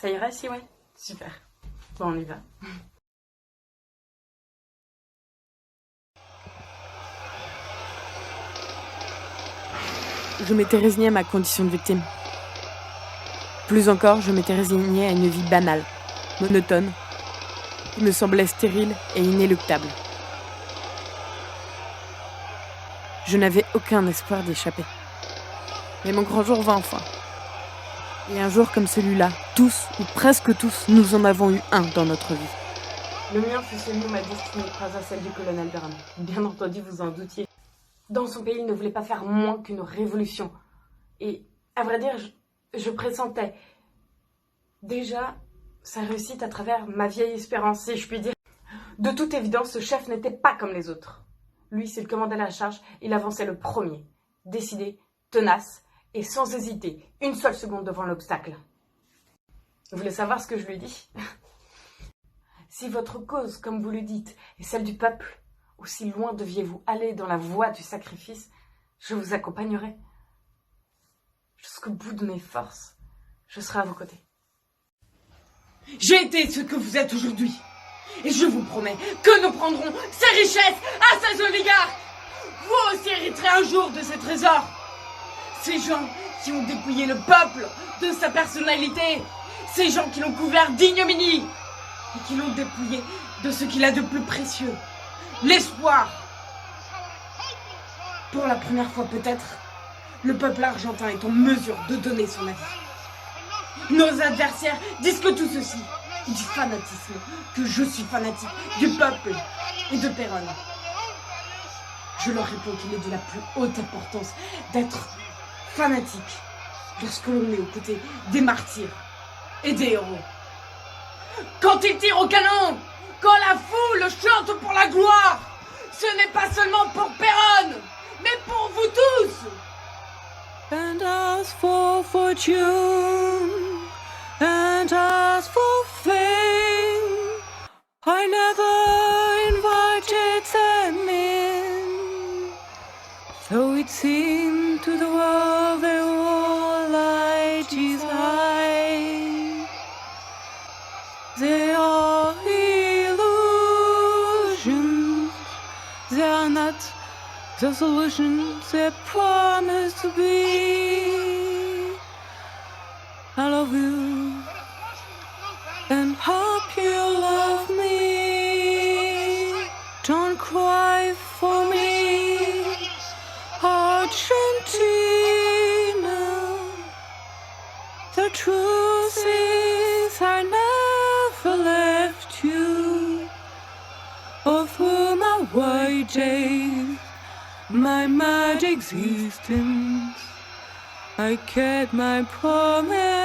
Ça ira si ouais? Super. Bon, on y va. Je m'étais résignée à ma condition de victime. Plus encore, je m'étais résignée à une vie banale, monotone, qui me semblait stérile et inéluctable. Je n'avais aucun espoir d'échapper. Mais mon grand jour vint enfin. Et un jour comme celui-là, tous, ou presque tous, nous en avons eu un dans notre vie. Le mien fut celui où ma destinée croisa celle du colonel Byrne. Bien entendu, vous en doutiez. Dans son pays, il ne voulait pas faire moins qu'une révolution. Et, à vrai dire, je pressentais déjà sa réussite à travers ma vieille espérance, si je puis dire. De toute évidence, ce chef n'était pas comme les autres. Lui, s'il commandait la charge, il avançait le premier, décidé, tenace et sans hésiter, une seule seconde devant l'obstacle. Vous voulez savoir ce que je lui dis? Si votre cause, comme vous le dites, est celle du peuple, aussi loin deviez-vous aller dans la voie du sacrifice, je vous accompagnerai. Jusqu'au bout de mes forces, je serai à vos côtés. J'ai été ce que vous êtes aujourd'hui. Et je vous promets que nous prendrons ces richesses à ces oligarques. Vous aussi hériterez un jour de ces trésors. Ces gens qui ont dépouillé le peuple de sa personnalité. Ces gens qui l'ont couvert d'ignominie. Et qui l'ont dépouillé de ce qu'il a de plus précieux. L'espoir. Pour la première fois peut-être, le peuple argentin est en mesure de donner son avis. Nos adversaires disent que tout ceci est du fanatisme, que je suis fanatique du peuple et de Perón. Je leur réponds qu'il est de la plus haute importance d'être fanatique lorsque l'on est aux côtés des martyrs et des héros. Quand ils tirent au canon, quand la foule chante pour la gloire, ce n'est pas seulement pour Perón, mais pour vous tous. And as for fortune, and as for fame, I never invited them in. Though it seemed to the world they all light is high, they are illusions, they are not the solutions they promise to be. I love you and hope you love me. Don't cry for me, Argentina. The truth is I never left you. All through my white days, my mad existence, I kept my promise.